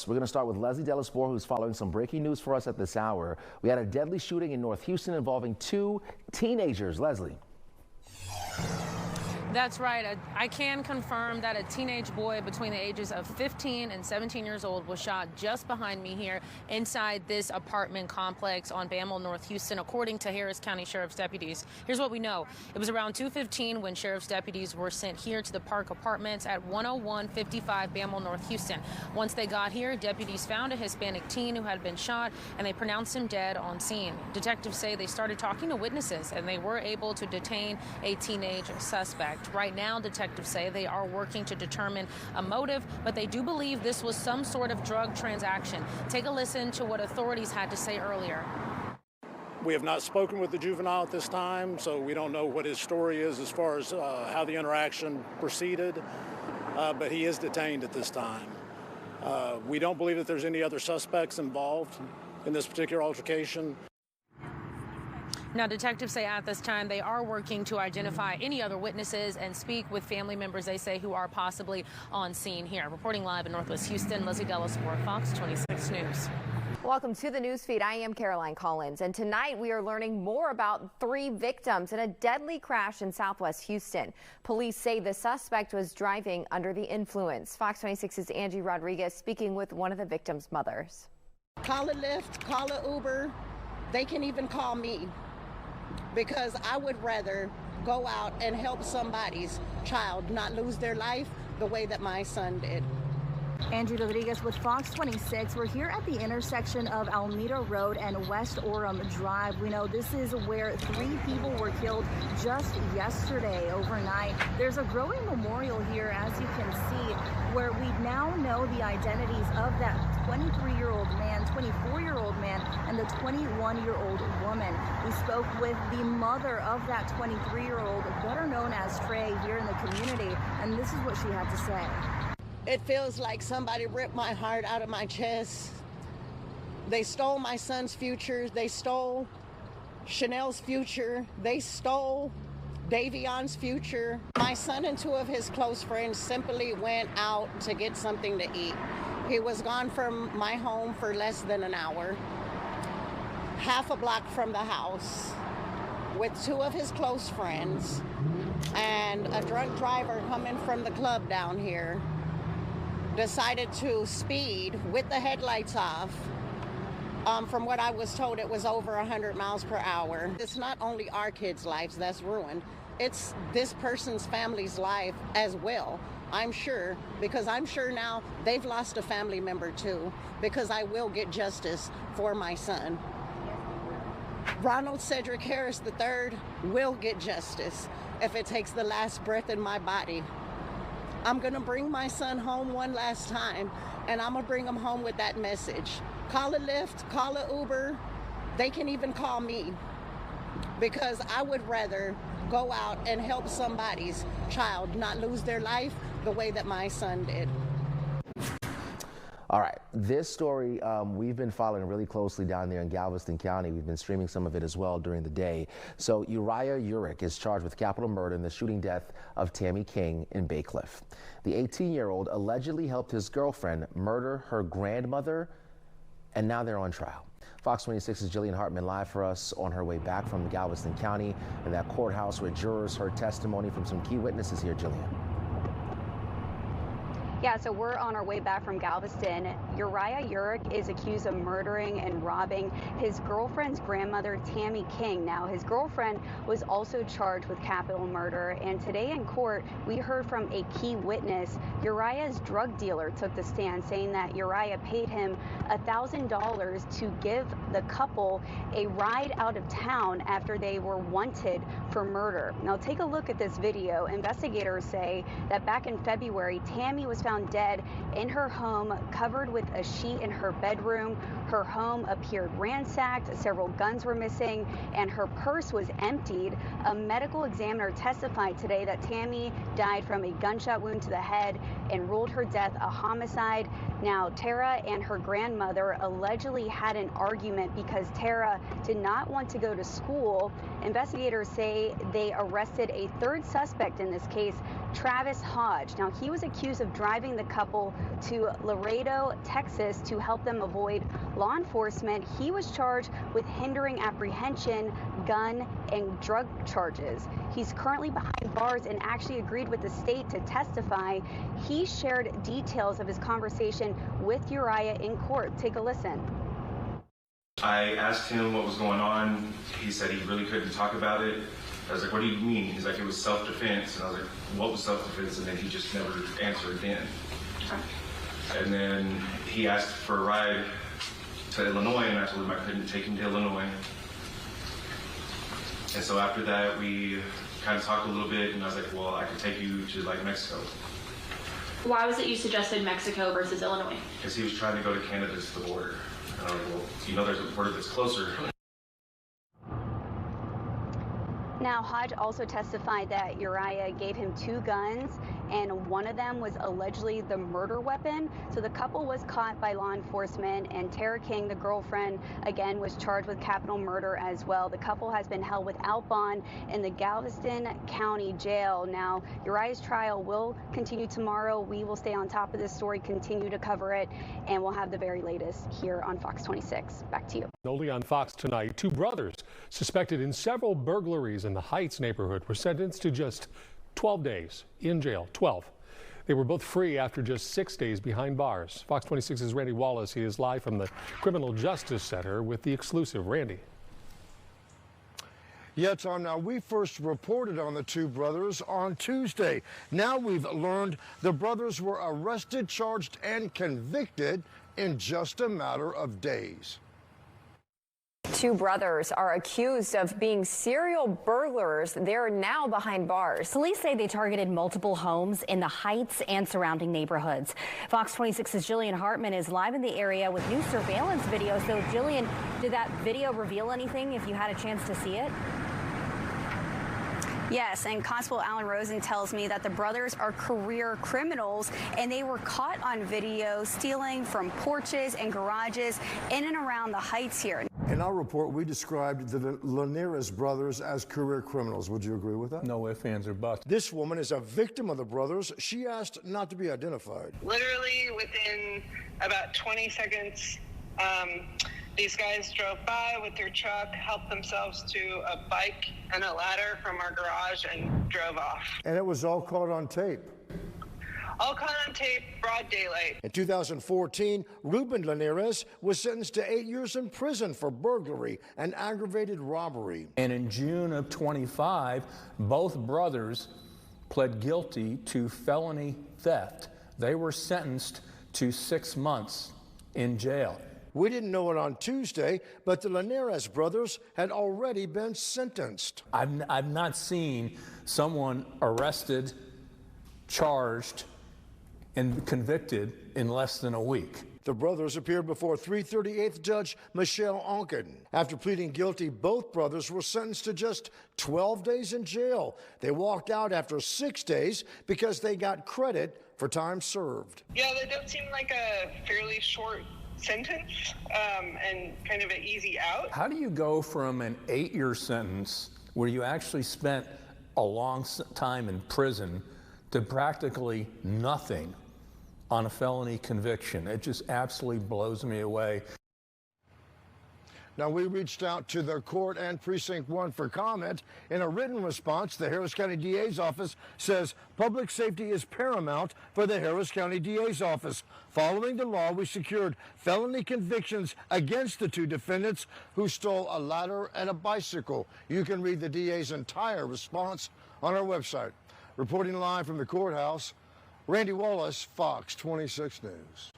We're going to start with Leslie Delaspore, who's following some breaking news for us at this hour. We had a deadly shooting in North Houston involving 2 teenagers. Leslie. That's right. I can confirm that a teenage boy between the ages of 15 and 17 years old was shot just behind me here inside this apartment complex on Bammel, North Houston, according to Harris County Sheriff's deputies. Here's what we know. It was around 2:15 when Sheriff's deputies were sent here to the Park Apartments at 10155 Bammel, North Houston. Once they got here, deputies found a Hispanic teen who had been shot, and they pronounced him dead on scene. Detectives say they started talking to witnesses, and they were able to detain a teenage suspect. Right now, detectives say they are working to determine a motive, but they do believe this was some sort of drug transaction. Take a listen to what authorities had to say earlier. We have not spoken with the juvenile at this time, so we don't know what his story is as far as how the interaction proceeded, but he is detained at this time. We don't believe that there's any other suspects involved in this particular altercation. Now, detectives say at this time they are working to identify any other witnesses and speak with family members, they say, who are possibly on scene here. Reporting live in Northwest Houston, Leslie Delaspore, Fox 26 News. Welcome to the newsfeed. I am Caroline Collins, and tonight we are learning more about 3 victims in a deadly crash in Southwest Houston. Police say the suspect was driving under the influence. Fox 26's Angie Rodriguez speaking with one of the victims' mothers. Call a Lyft, call a Uber. They can even call me, because I would rather go out and help somebody's child not lose their life the way that my son did. Angie Rodriguez with Fox 26. We're here at the intersection of Alameda Road and West Orem Drive. We know this is where 3 people were killed just yesterday overnight. There's a growing memorial here, as you can see, where we now know the identities of that 23-year-old man, 24-year-old man, and the 21-year-old woman. We spoke with the mother of that 23-year-old, better known as Trey, here in the community, and this is what she had to say. It feels like somebody ripped my heart out of my chest. They stole my son's future. They stole Chanel's future. They stole Davion's future. My son and 2 of his close friends simply went out to get something to eat. He was gone from my home for less than an hour, half a block from the house, with 2 of his close friends and a drunk driver coming from the club down here decided to speed with the headlights off. From what I was told, it was over 100 miles per hour. It's not only our kids' lives that's ruined, it's this person's family's life as well, I'm sure, because I'm sure now they've lost a family member too, because I will get justice for my son. Ronald Cedric Harris III will get justice if it takes the last breath in my body. I'm gonna bring my son home one last time, and I'm gonna bring him home with that message. Call a Lyft, call a Uber. They can even call me, because I would rather go out and help somebody's child not lose their life the way that my son did. All right, this story we've been following really closely down there in Galveston County. We've been streaming some of it as well during the day. So Uriah Urick is charged with capital murder in the shooting death of Tammy King in Bay Cliff. The 18-year-old allegedly helped his girlfriend murder her grandmother, and now they're on trial. Fox 26's Jillian Hartman live for us on her way back from Galveston County and that courthouse where jurors heard testimony from some key witnesses here. Jillian. Yeah, so we're on our way back from Galveston. Uriah Urick is accused of murdering and robbing his girlfriend's grandmother, Tammy King. Now, his girlfriend was also charged with capital murder, and today in court, we heard from a key witness. Uriah's drug dealer took the stand, saying that Uriah paid him $1,000 to give the couple a ride out of town after they were wanted for murder. Now, take a look at this video. Investigators say that back in February, Tammy was found dead in her home, covered with a sheet in her bedroom. Her home appeared ransacked, several guns were missing, and her purse was emptied. A medical examiner testified today that Tammy died from a gunshot wound to the head and ruled her death a homicide. Now, Tara and her grandmother allegedly had an argument because Tara did not want to go to school. Investigators say they arrested a 3rd suspect in this case, Travis Hodge. Now, he was accused of driving the couple to Laredo, Texas to help them avoid law enforcement. He was charged with hindering apprehension, gun, and drug charges. He's currently behind bars and actually agreed with the state to testify. He shared details of his conversation with Uriah in court. Take a listen. I asked him what was going on. He said he really couldn't talk about it. I was like, what do you mean? He's like, it was self-defense. And I was like, what was self-defense? And then he just never answered again. And then he asked for a ride to Illinois, and I told him I couldn't take him to Illinois. And so after that, we kind of talked a little bit, and I was like, well, I could take you to like Mexico. Why was it you suggested Mexico versus Illinois? Because he was trying to go to Canada to the border. And I was like, well, you know there's a border that's closer. Now, Hodge also testified that Uriah gave him 2 guns, and one of them was allegedly the murder weapon. So the couple was caught by law enforcement, and Tara King, the girlfriend, again was charged with capital murder as well. The couple has been held without bond in the Galveston County Jail. Now, Uriah's trial will continue tomorrow. We will stay on top of this story, continue to cover it, and we'll have the very latest here on Fox 26. Back to you. Only on Fox tonight, 2 brothers suspected in several burglaries in the Heights neighborhood were sentenced to just 12 days in jail. 12. They were both free after just 6 days behind bars. Fox 26's Randy Wallace. He is live from the Criminal Justice Center with the exclusive. Randy. Yeah, Tom, now we first reported on the 2 brothers on Tuesday. Now we've learned the brothers were arrested, charged, and convicted in just a matter of days. 2 brothers are accused of being serial burglars. They're now behind bars. Police say they targeted multiple homes in the Heights and surrounding neighborhoods. Fox 26's Jillian Hartman is live in the area with new surveillance video. So, Jillian, did that video reveal anything if you had a chance to see it? Yes, and Constable Alan Rosen tells me that the brothers are career criminals, and they were caught on video stealing from porches and garages in and around the Heights here. In our report, we described the Linares brothers as career criminals. Would you agree with that? No ifs, ands, or buts. This woman is a victim of the brothers. She asked not to be identified. Literally within about 20 seconds, these guys drove by with their truck, helped themselves to a bike and a ladder from our garage, and drove off. And it was all caught on tape. All caught on tape, broad daylight. In 2014, Ruben Linares was sentenced to 8 years in prison for burglary and aggravated robbery. And in June of 25, both brothers pled guilty to felony theft. They were sentenced to 6 months in jail. We didn't know it on Tuesday, but the Linares brothers had already been sentenced. I've not seen someone arrested, charged, and convicted in less than a week. The brothers appeared before 338th Judge Michelle Onken. After pleading guilty, both brothers were sentenced to just 12 days in jail. They walked out after 6 days because they got credit for time served. Yeah, that does seem like a fairly short sentence and kind of an easy out. How do you go from an 8-year sentence where you actually spent a long time in prison to practically nothing on a felony conviction? It just absolutely blows me away. Now, we reached out to the court and Precinct 1 for comment. In a written response, the Harris County DA's office says public safety is paramount for the Harris County DA's office. Following the law, we secured felony convictions against the 2 defendants who stole a ladder and a bicycle. You can read the DA's entire response on our website. Reporting live from the courthouse, Randy Wallace, Fox 26 News.